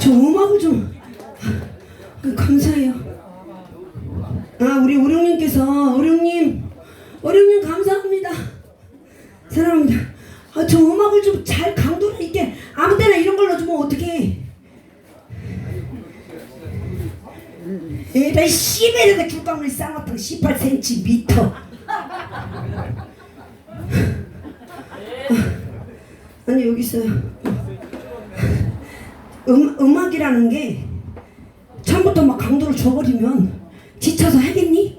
저 음악을 좀 감사해요. 우리 오룡님께서 오룡님 감사합니다. 사랑합니다. 저 음악을 좀 잘 강도를 있게 아무 때나 이런 걸로 주면 어떡해. 에이 씨베르다 귤감을 쌍화탕 18cm. 아니 여기 있어요. 음악이라는 게 처음부터 막 강도를 줘버리면 지쳐서 하겠니?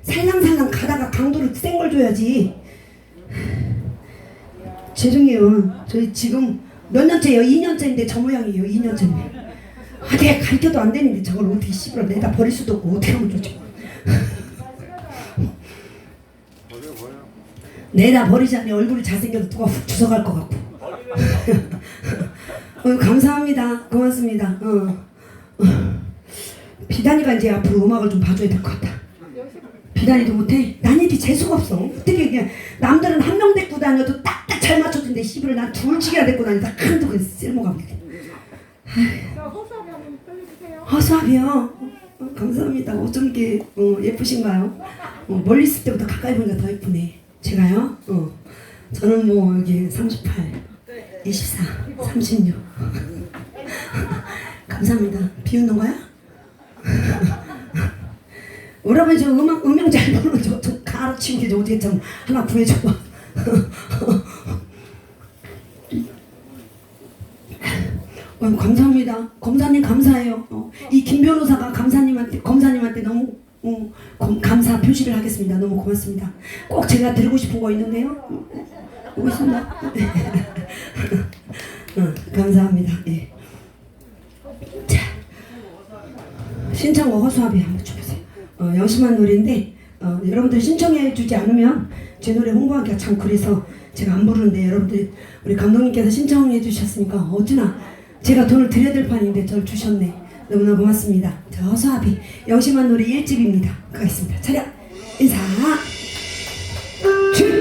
살랑살랑 가다가 강도를 센 걸 줘야지. 죄송해요. 저희 지금 몇 년째예요? 2년째인데 저 모양이에요. 2년째인데 내가 가르쳐도 안 되는데 저걸 어떻게 씹으러 내다 버릴 수도 없고 어떻게 하면 좋지? 내다 버리자니 얼굴이 잘생겨도 누가 훅 주워갈 것 같고. 감사합니다. 고맙습니다. 비단이가 이제 앞으로 음악을 좀 봐줘야 될 것 같다. 비단이도 못해? 난 일이 재수가 없어. 어떻게 그냥 남들은 한 명 데리고 다녀도 딱딱 잘 맞춰준대. 씨부를 난 둘치기나 데리고 다니다 한두 개 쓸모가 없네. 허수아비 한번 끌려주세요. 허수아비요? 감사합니다. 어쩜 이렇게 예쁘신가요? 멀리 있을 때보다 가까이 보니까 더 예쁘네. 제가요? 저는 뭐 여기 38, 24, 36. 감사합니다. 비웃는 거야? 여러분 저 음영 잘 보는 저 가르치는 게 어떻게 좀 하나 구해줘. 감사합니다. 검사님 감사해요. 이 김 변호사가 검사님한테 너무 감사 표시를 하겠습니다. 너무 고맙습니다. 꼭 제가 드리고 싶은 거 있는데요. 오고 있습니다. 감사합니다. 예. 자, 신청곡 허수아비 한번 줘보세요. 영심한 노래인데 여러분들 신청해 주지 않으면 제 노래 홍보하기가 참 그래서 제가 안 부르는데 여러분들 우리 감독님께서 신청해 주셨으니까 어찌나 제가 돈을 드려야 될 판인데 저를 주셨네. 너무나 고맙습니다. 저 허수아비 영심한 노래 1집입니다. 가겠습니다. 차렷 인사 주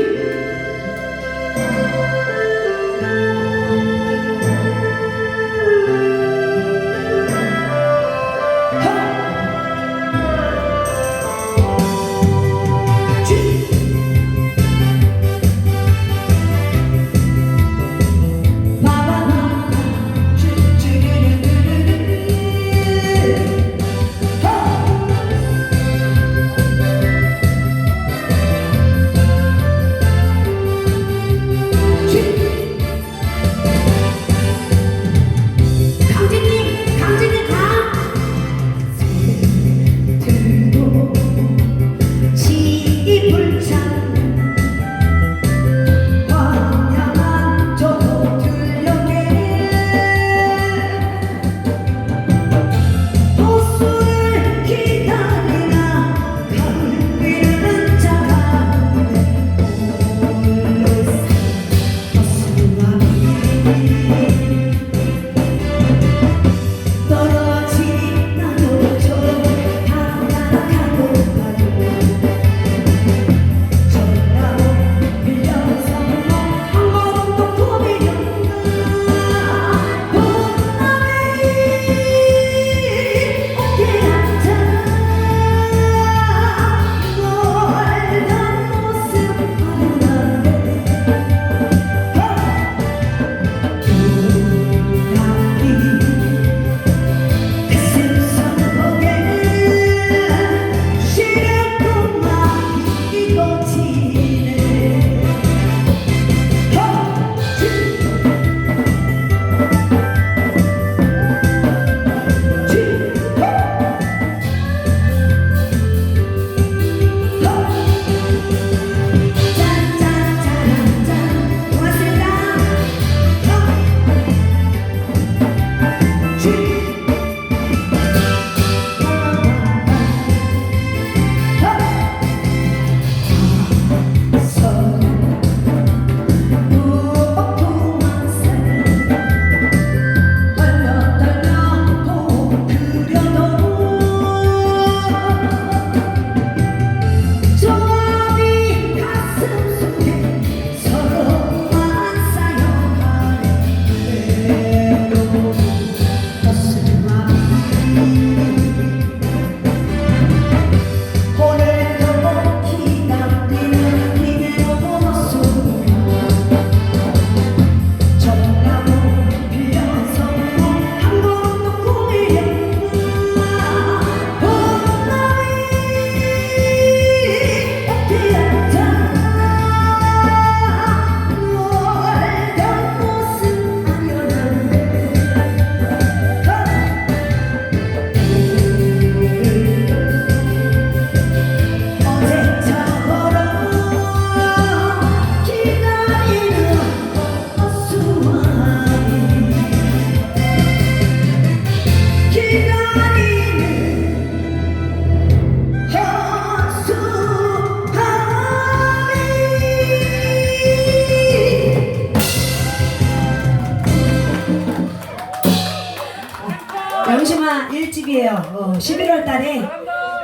말이에요. 11월 달에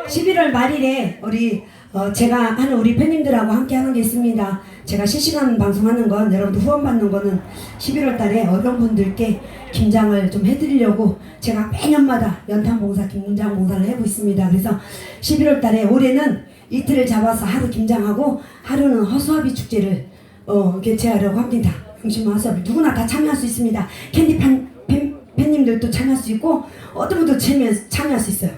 11월 말일에 우리 제가 하는 우리 팬님들하고 함께 하는 게 있습니다. 제가 실시간 방송하는 건 여러분들 후원 받는 거는 11월 달에 어려운 분들께 김장을 좀 해드리려고 제가 매년마다 연탄봉사 김장 봉사를 하고 있습니다. 그래서 11월 달에 올해는 이틀을 잡아서 하루 김장하고 하루는 허수아비 축제를 개최하려고 합니다. 영심만 허수아비 누구나 다 참여할 수 있습니다. 캔디 팬님들도 참여할 수 있고 어떤 분도 참여할 수 있어요.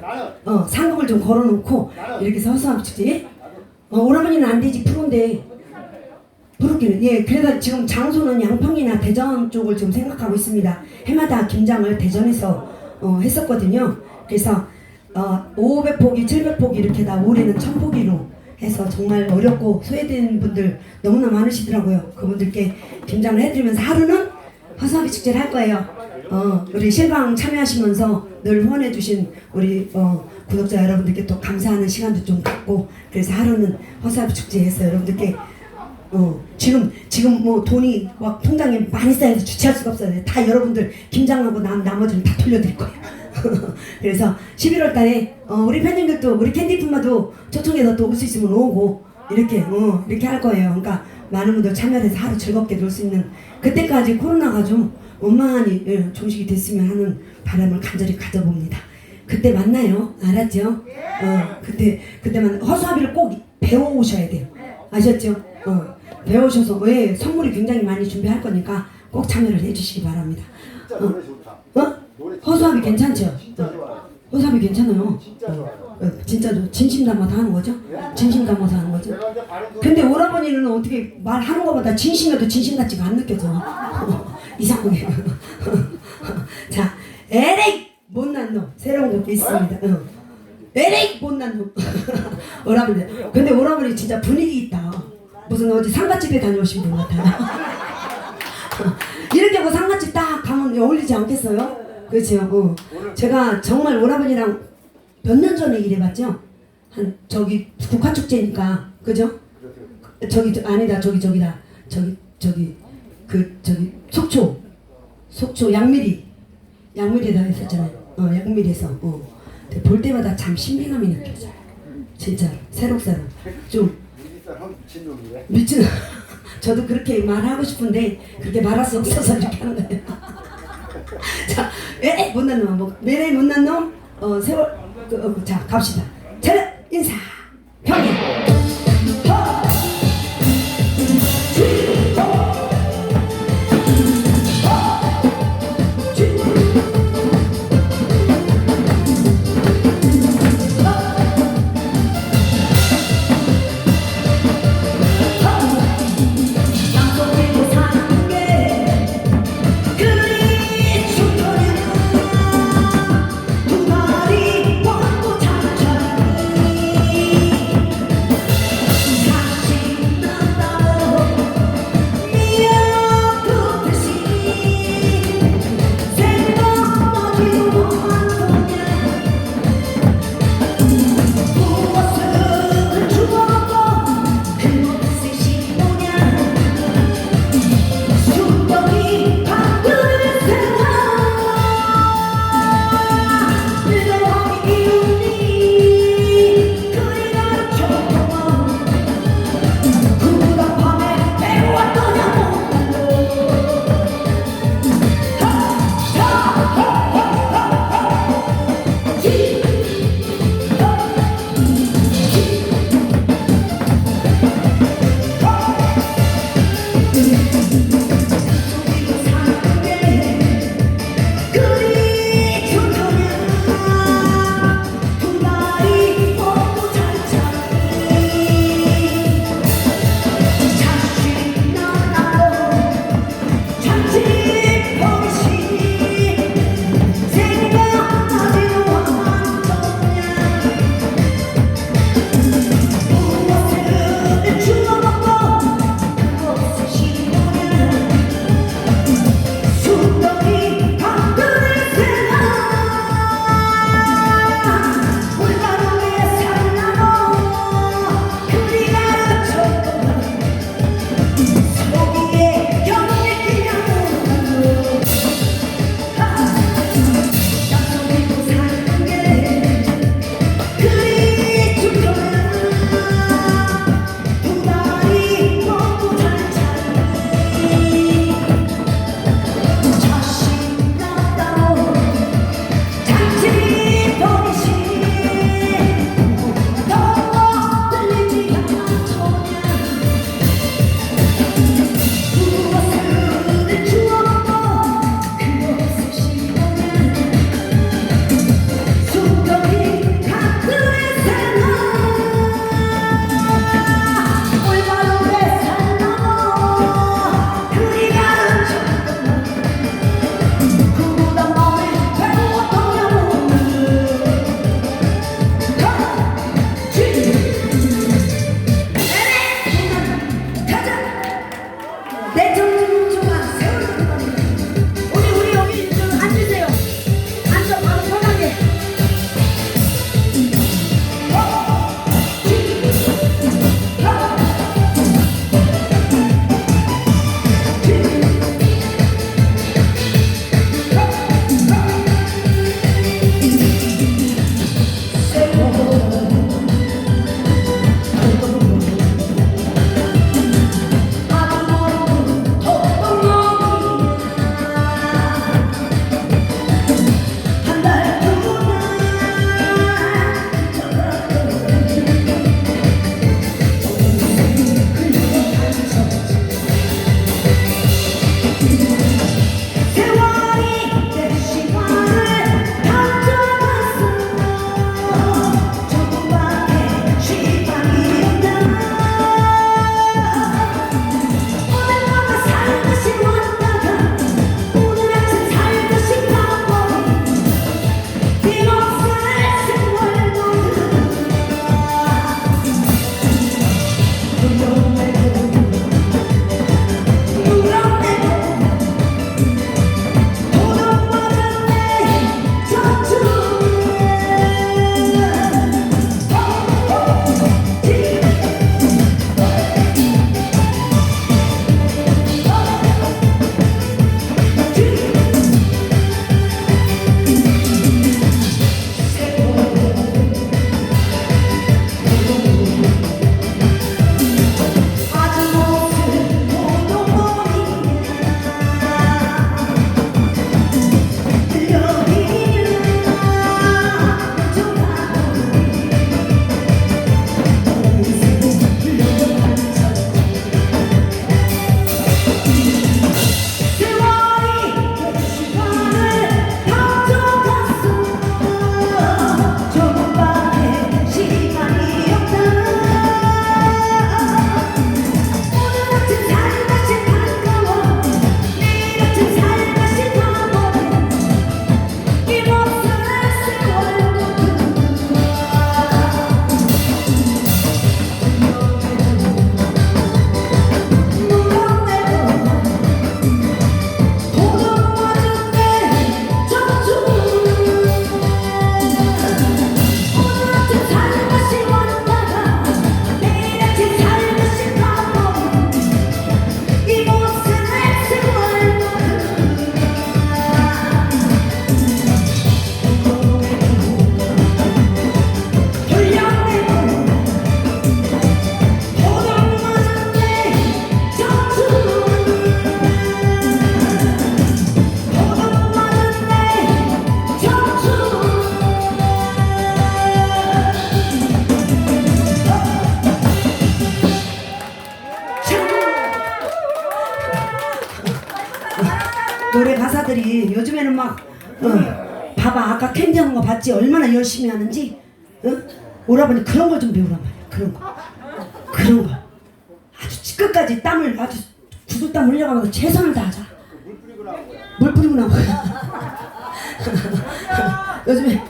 상금을 좀 걸어놓고 이렇게 해서 허수아비 축제. 오라버니는 안 되지 프로인데 부르기는 그래서 지금 장소는 양평이나 대전 쪽을 지금 생각하고 있습니다. 해마다 김장을 대전에서 했었거든요. 그래서 500포기, 700포기 이렇게 다 올해는 1000포기로 해서 정말 어렵고 소외된 분들 너무나 많으시더라고요. 그분들께 김장을 해드리면서 하루는 허수아비 축제를 할 거예요. 우리 실방 참여하시면서 늘 후원해주신 우리 구독자 여러분들께 또 감사하는 시간도 좀 갖고 그래서 하루는 허수아비 축제에서 여러분들께 지금 뭐 돈이 막 통장에 많이 쌓여서 주체할 수가 없어요. 다 여러분들 김장하고 나머지는 다 돌려드릴 거예요. 그래서 11월 달에 우리 팬님들도 우리 캔디품마도 초청해서 또 올 수 있으면 오고 이렇게 할 거예요. 그러니까 많은 분들 참여해서 하루 즐겁게 놀 수 있는 그때까지 코로나가 좀 원만히 종식이 됐으면 하는 바람을 간절히 가져봅니다. 그때 만나요. 알았죠? 그때만 허수아비를 꼭 배워오셔야 돼요. 아셨죠? 배우셔서 선물이 굉장히 많이 준비할 거니까 꼭 참여를 해주시기 바랍니다. 진짜 노래 좋다. 허수아비 괜찮죠? 진짜 좋아요. 허수아비 괜찮아요. 진짜 좋아요. 진짜 진심 담아서 하는 거죠? 진심 담아서 하는 거죠? 내가 이제 발음 근데 오라버니는 어떻게 말하는 것보다 진심해도 진심 같지가 안 느껴져. 이상하게. 자, 에레이 못난 놈 새로운 곡 있습니다. 에레이 못난 놈. 오라버니. 근데 오라버니 진짜 분위기 있다. 무슨 어디 상가집에 다녀오신 분 같아요. 이렇게 하고 상가집 딱 가면 어울리지 않겠어요? 그렇죠. 제가 정말 오라버니랑 몇 년 전에 일해봤죠? 저기 국화축제니까 그죠? 아니다 저기다 속초 양미리에다 했었잖아요. 양미리에서 볼 때마다 참 신비감이 느껴져요. 진짜 새록새록 좀 미친 저도 그렇게 말하고 싶은데 그렇게 말할 수 없어서 이렇게 하는 거예요. 자, 못난 놈, 매래 못난 놈, 세월, 자 갑시다. 차렷 인사, 경례. 대청주가 세월을 겁니다. 우리 여기 좀 앉으세요. 앉아 바로 편하게. 노래 가사들이 요즘에는 막 봐봐 아까 캔디 하는 거 봤지? 얼마나 열심히 하는지. 오라버니 그런 걸 좀 배우란 말이야. 그런 거 아주 끝까지 땀을 아주 구슬땀 흘려가면서 최선을 다하자. 물 뿌리고 나온 거야. 요즘에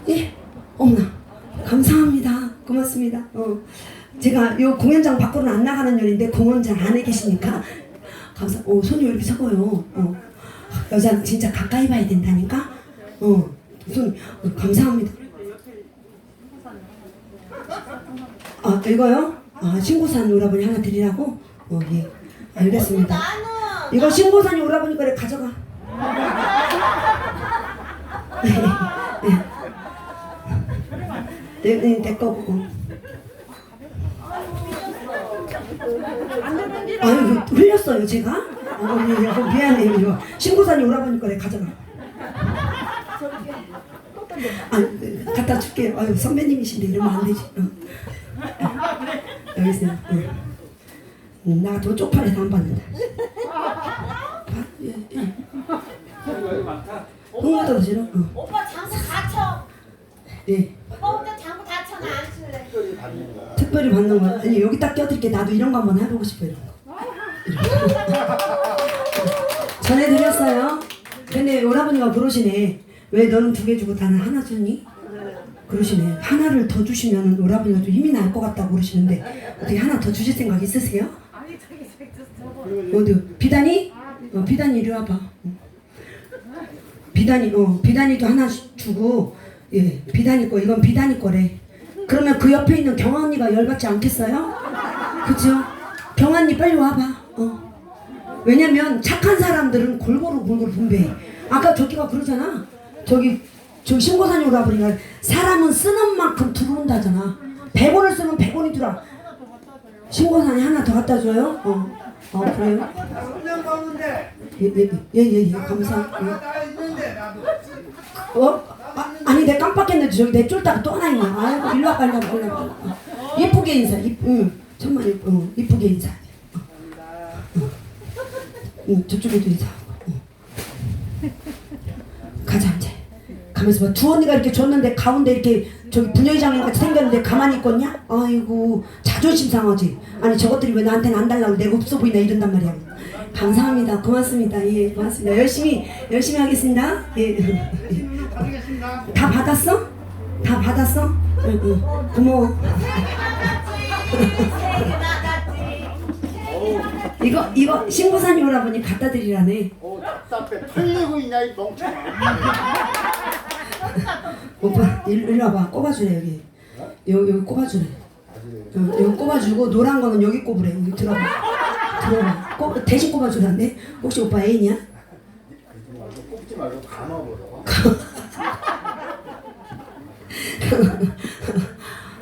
예 어머나 감사합니다. 고맙습니다. 제가 요 공연장 밖으로는 안 나가는 요리인데 공연장 안에 계시니까 손이 왜 이렇게 서고요. 여자는 진짜 가까이 봐야 된다니까. 감사합니다. 이거요? 신고산 오라버니 하나 드리라고? 예. 알겠습니다. 이거 신고산이 오라버니 거래 가져가. 내 거고. 아유, 흘렸어요, 제가? 미안해요, 이거. 신고산이 오라버니 거래 가져가. 갖다 줄게요. 아유, 선배님이신데 이러면 안 되지. 여기 있어요. 나 더 쪽팔려서 안 받는다. 홍보도 싫어? 오빠 장구 다쳐. 예. 오빠 혼자 장구 다쳐 나 안 쓸래. 특별히 받는 거. 아니 여기 딱 껴드릴게. 나도 이런 거 한번 해보고 싶어 이런 거. 전해드렸어요. 근데 오라버니가 그러시네. 왜 너는 2개 주고 나는 하나 주니? 그러시네. 하나를 더 주시면 오라버니가 좀 힘이 날 것 같다고 그러시는데 어떻게 하나 더 주실 생각 있으세요? 아니 저기 어디 비단이? 비단이 이리 와봐. 비단이도 하나 주고, 예, 비단이 거, 이건 비단이 거래. 그러면 그 옆에 있는 경아 언니가 열받지 않겠어요? 그죠? 경아 언니 빨리 와봐. 왜냐면 착한 사람들은 골고루 분배해. 아까 저기가 그러잖아. 저기 신고사님 오라 보니까 사람은 쓰는 만큼 들어온다잖아. 100원을 쓰면 100원이 들어와. 신고사님 하나 더 갖다 줘요? 그래요? 그냥 가는데 예, 감사. 나 있는데 나도 아니 내가 깜빡했는데 저기 내 쫄다가 또 하나 있네. 아이고 일로 와봐. 이쁘게 인사. 정말 이쁘게 인사. 저쪽에도 인사. 가자 이제. 가면서 봐. 두 언니가 이렇게 줬는데 가운데 이렇게 저기 분녀회장님 같이 생겼는데 가만히 있겠냐? 아이고 자존심 상하지. 아니 저것들이 왜 나한테는 안 달라고 내가 없어 보이나 이런단 말이야. 감사합니다. 고맙습니다. 예, 고맙습니다. 열심히 하겠습니다. 예. 가겠습니다. 다 받았어? 다 받았어? 응. 고마워. 이거 신고사님 오라보니 갖다 드리라네. 답답해. 털리고 있냐 이 멍청아. 오빠 일로 와봐. 꼽아주래 여기. 여기 꼽아주래. 여기 꼽아주고 노란 거는 여기 꼽으래. 여기 들어봐. 대신 꼽아주라는데 혹시 오빠 애인이야? 꼽지 말고 감아보라고.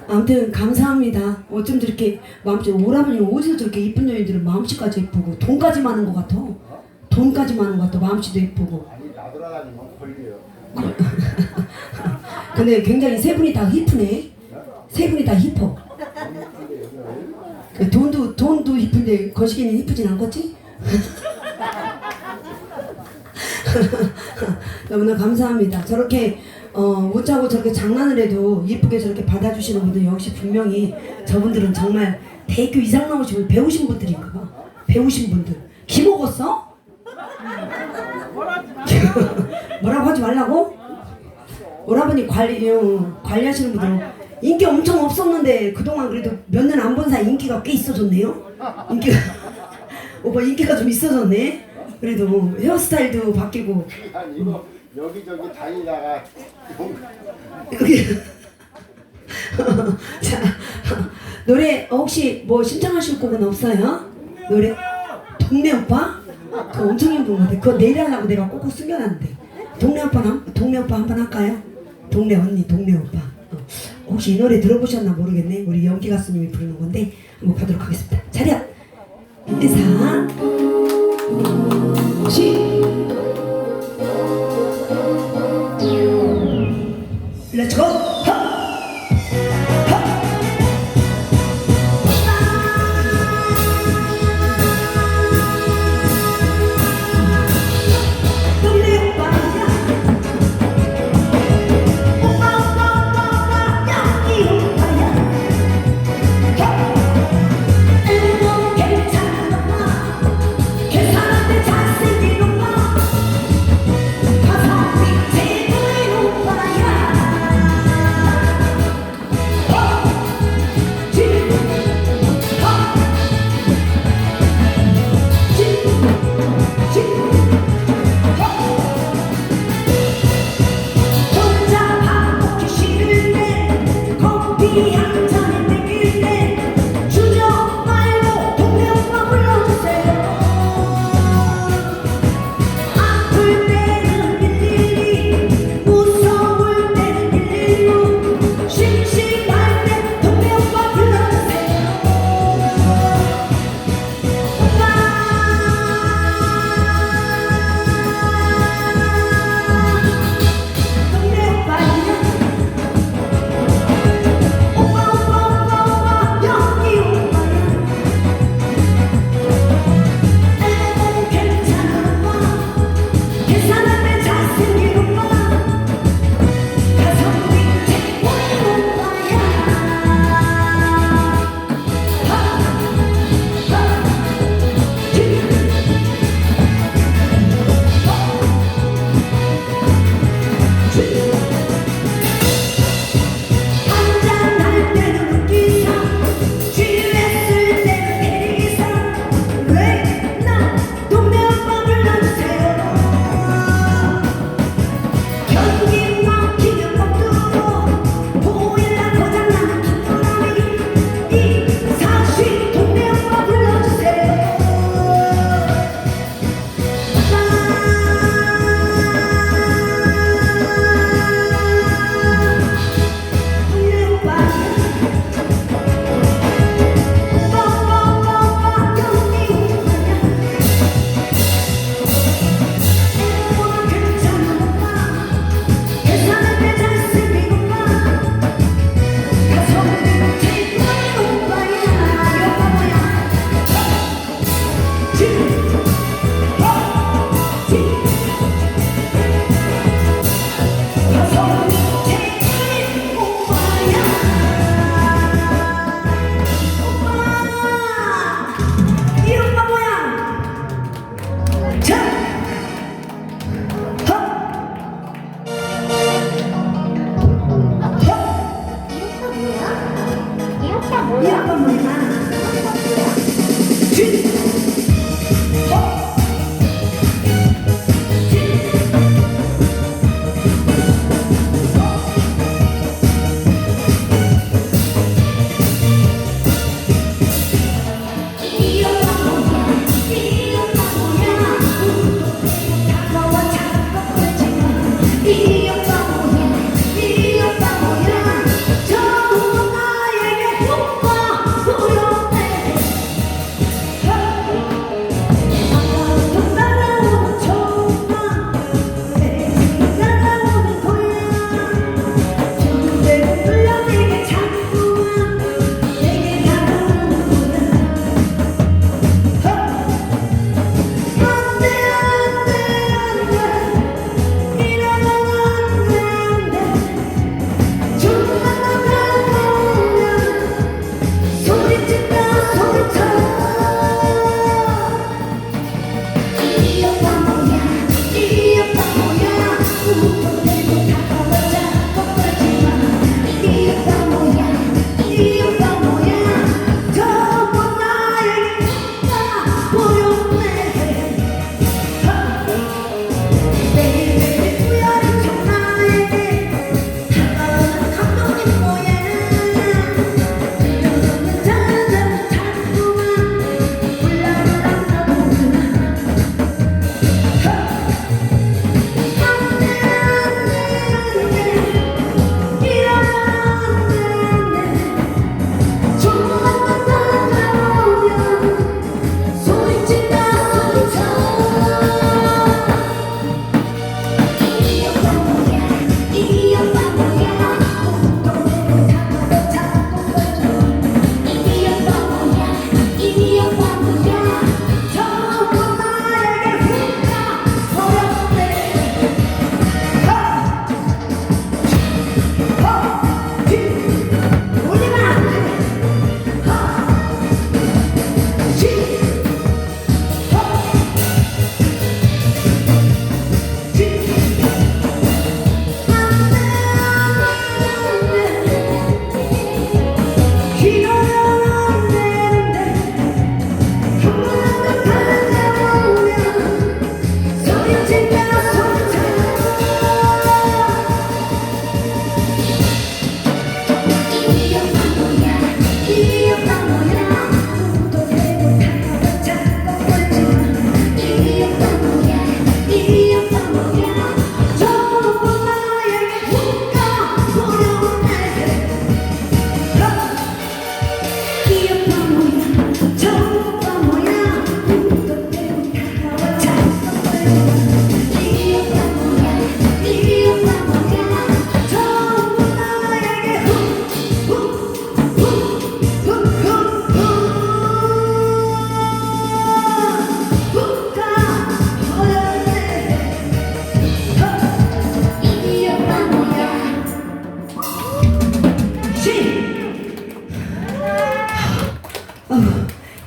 아무튼 감사합니다. 어쩜 저렇게 마음씨 오라버니 어디서 저렇게 이쁜 여인들은 마음씨까지 예쁘고 돈까지 많은 것 같아. 돈까지 많은 것 같아. 마음씨도 예쁘고. 아니 나돌아다니면 걸려요. 근데 굉장히 세 분이 다 힙하네. 세 분이 다 힙어. 돈도 이쁜데 거시기는 이쁘진 않겠지? 너무나 감사합니다. 저렇게 못자고 저렇게 장난을 해도 이쁘게 저렇게 받아주시는 분들 역시 분명히 저분들은 정말 대학교 이상 나오시고 배우신 분들인가 봐. 배우신 분들. 기 먹었어? 뭐라고 하지 말라고? 오라버니 관리하시는 분들 인기 엄청 없었는데 그동안 그래도 몇 년 안 본 사이 인기가 꽤 있어졌네요. 오빠 인기가 좀 있어졌네. 그래도 헤어스타일도 바뀌고. 아니 이거 여기저기 다니다가 여기 자 노래 혹시 뭐 신청하실 곡은 없어요? 노래 동네 오빠? 그거 엄청 힘든 것 같아. 그거 내일 하려고 내가 꼭꼭 숨겨놨는데. 동네 오빠 한번 할까요? 동네 언니, 동네 오빠. 혹시 이 노래 들어보셨나 모르겠네. 우리 연기 가수님이 부르는 건데 한번 가도록 하겠습니다. 차렷 인사 렛츠고! 괜찮은 엄마, 괜찮은데 잘생긴 엄마.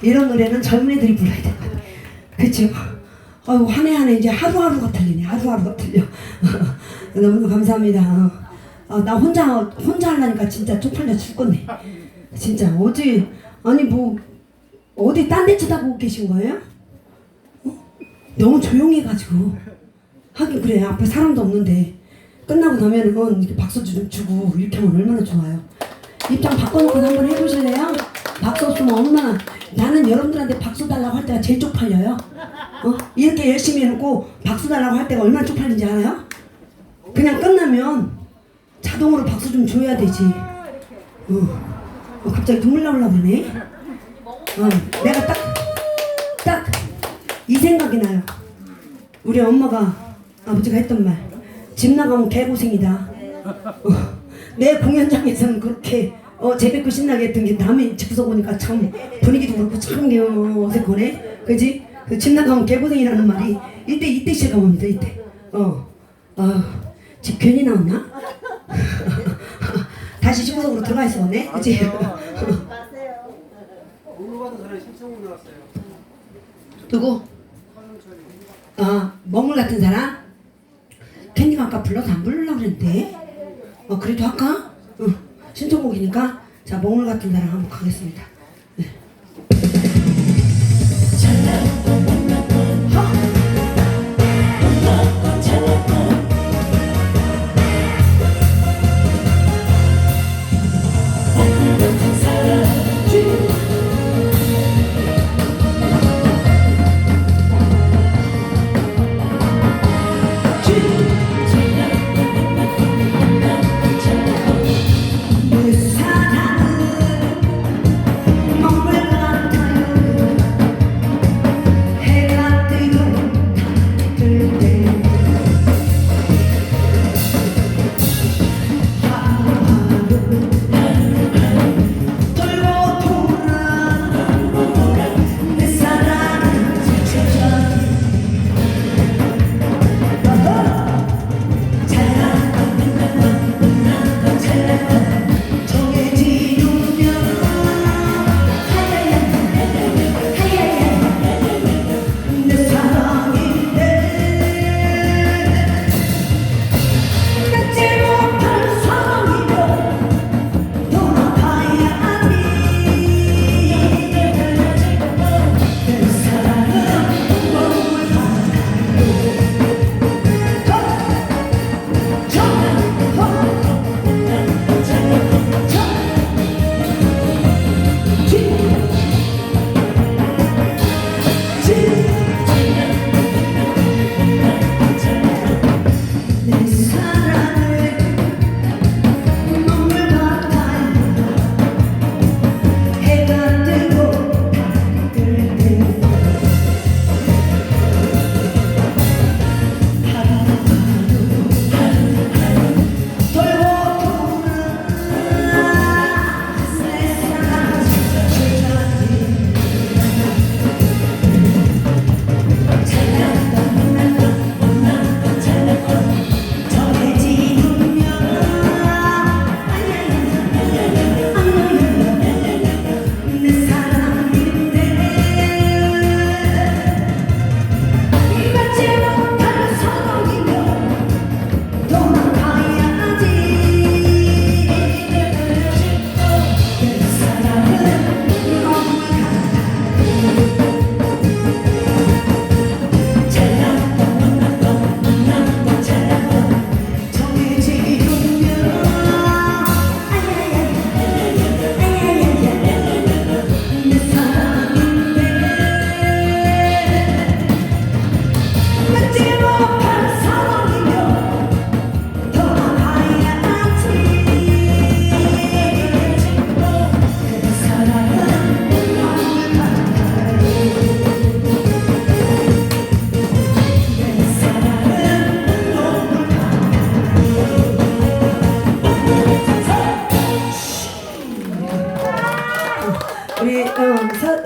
이런 노래는 젊은 애들이 불러야 될 것 같아. 그쵸? 아이고 한 해 한 해 이제 하루하루가 틀리네. 하루하루가 틀려. 너무 감사합니다. 나 혼자 하려니까 진짜 쪽팔려 죽겠네. 진짜 어디 아니 뭐 어디 딴 데 쳐다보고 계신 거예요? 너무 조용해가지고 하긴 그래 앞에 사람도 없는데 끝나고 나면은 이렇게 박수 좀 주고 이렇게 하면 얼마나 좋아요. 입장 바꿔놓고 한번 해보실래요? 박수 없으면 얼마나 나는 여러분들한테 박수 달라고 할 때가 제일 쪽팔려요. 이렇게 열심히 해놓고 박수 달라고 할 때가 얼마나 쪽팔린지 알아요? 그냥 끝나면 자동으로 박수 좀 줘야 되지. 갑자기 눈물 나오려고 그러네. 내가 딱 이 생각이 나요. 우리 엄마가 아버지가 했던 말. 집 나가면 개고생이다. 내 공연장에서는 그렇게 재밌고 신나게 했던 게 남의 집에서 보니까 참 분위기도 그렇고 참 어색하네. 그지? 그 집 나가면 개고생이라는 말이 이때 실감합니다. 이때. 집 괜히 나왔나? 다시 집구석으로 들어가 있었네. 그지? 오늘 받은 사람이 신청문 나왔어요. 누구? 먹물 같은 사람? 캔디가 아까 불러서 안 부르려고 그랬는데. 그래도 할까? 신청곡이니까. 자, 먹물 같은 사람 한번 가겠습니다. 네.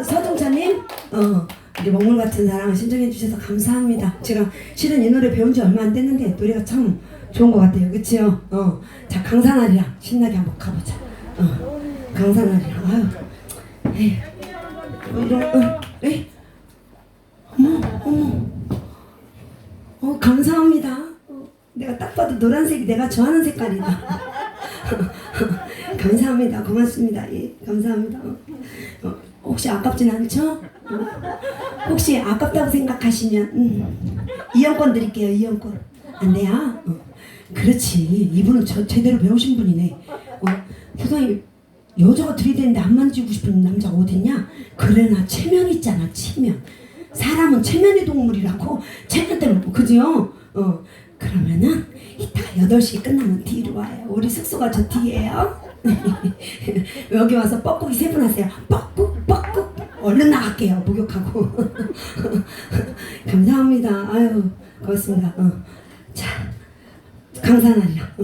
서정차님, 우리 먹물 같은 사랑 신청해 주셔서 감사합니다. 제가 실은 이 노래 배운 지 얼마 안 됐는데 노래가 참 좋은 것 같아요. 그치요? 자, 강산아리랑 신나게 한번 가보자. 강산아리랑. 아유. 에휴. 에? 어머, 감사합니다. 내가 딱 봐도 노란색이 내가 좋아하는 색깔이다. 감사합니다. 고맙습니다. 예, 감사합니다. 혹시 아깝진 않죠? 혹시 아깝다고 생각하시면 이용권 드릴게요. 이용권. 안 돼요? 그렇지. 이분은 제대로 배우신 분이네. 부장님 여자가 들이대는데 안 만지고 싶은 남자가 어딨냐? 그러나 체면 있잖아. 체면. 사람은 체면의 동물이라고. 체면 때문에 그죠? 그러면은 이따 8시 끝나면 뒤로 와요. 우리 숙소가 저 뒤에요. 여기 와서 뻐꾸기 3분 하세요. 뻐꾹 얼른 나갈게요. 목욕하고. 감사합니다. 아유 고맙습니다. 자 강산아리야.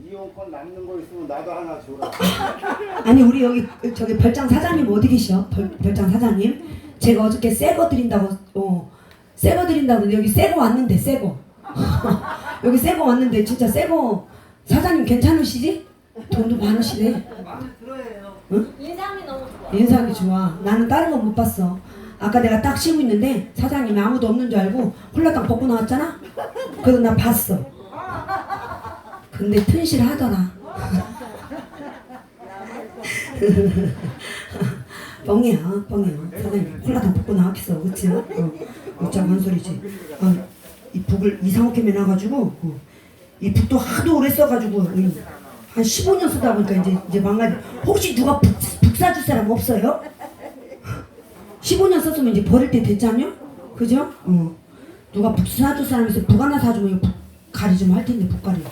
이용권 남는 거 있으면 나도 하나 줘라. 아니 우리 여기 저기 별장 사장님 어디 계셔? 별장 사장님. 제가 어저께 새거 드린다고 새거 드린다고 여기 새거 왔는데 새거. 여기 새거 왔는데 진짜 새거 사장님 괜찮으시지? 돈도 많으시네. 마음에 들어요. 응? 인상이 너무 좋아. 인상이 좋아. 나는 다른 건 못 봤어. 아까 내가 딱 쉬고 있는데 사장님이 아무도 없는 줄 알고 홀라당 벗고 나왔잖아? 그래서 나 봤어. 근데 튼실하더라. 뻥이야. 사장님 홀라당 벗고 나왔겠어. 그치? 어쩌고 한 소리지. 이 북을 이상하게 매놔가지고 이 북도 하도 오래 써가지고 한 15년 쓰다 보니까 이제 망가져. 혹시 누가 북 사줄 사람 없어요? 15년 썼으면 이제 버릴 때 됐잖요? 그죠? 누가 북 사줄 사람 있어 북 하나 사주면 북 가리 좀 할 텐데 북가리.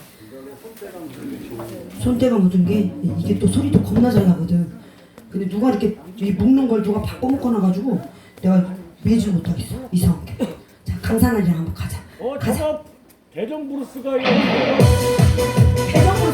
손때가 묻은 게 이게 또 소리도 겁나 잘 나거든. 근데 누가 이렇게 이 묶는 걸 누가 바꿔 묶어놔가지고 내가 매질 못하겠어. 이상하게. 자 강산아리랑 한번 가자. 저거 대정 브루스가 이거 대정으로